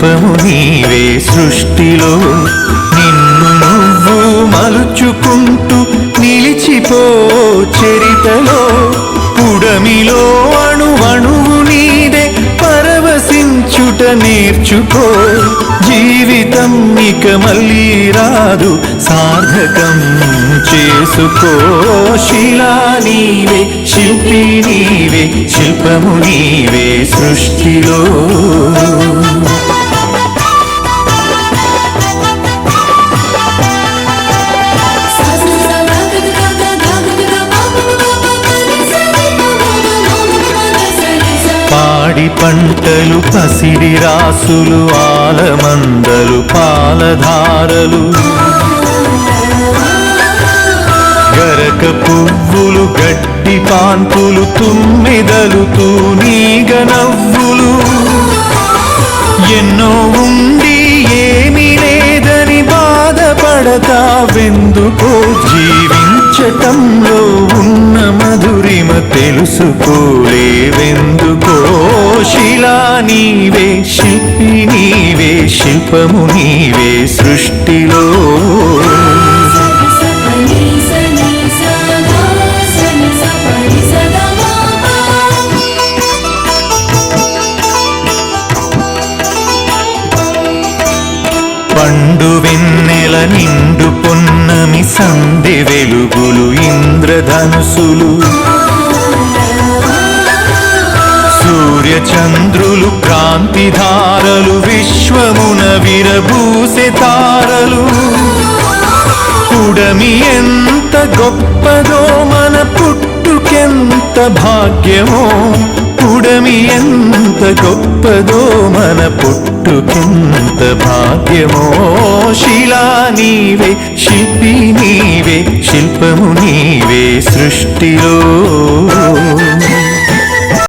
శిల్పము నీవే సృష్టిలో నిన్ను నువ్వు మలుచుకుంటూ నిలిచిపో చరితలో పుడమిలో అణువణువు నీదే పరవశించుట నేర్చుకో జీవితం ఇక మళ్ళీ రాదు సార్థకం చేసుకో శిలా నీవే శిల్పి నీవే శిల్పము నీవే సృష్టిలో పాడి పంటలు పసిడి రాసులు ఆలమందలు పాలధారలు గరక పువ్వులు గడ్డి కాంతులు తుమ్మెదలు తూనీగ నవ్వులు ఎన్నో ఉండి ఏమీ లేదని బాధపడతావెందుకో జీవించటంలో ఉన్న మధురిమ తెలుసుకోలేవెందుకో శిలా నీవే శిల్పి నీవే శిల్పము నీవే సృష్టిలో పండు వెన్నెల నిండు పొన్నమి సంధి వెలుగులు ఇంద్రధనుసులు సూర్య చంద్రులు క్రాంతిధారలు విశ్వమున విరబూసె తారలు పుడమి ఎంత గొప్పదో మన పుట్టుకెంత భాగ్యమో పుడమి ఎంత గొప్పదో మన పుట్టుకెంత భాగ్యమో శిలా నీవే శిల్పి నీవే శిల్పము నీవే సృష్టిలో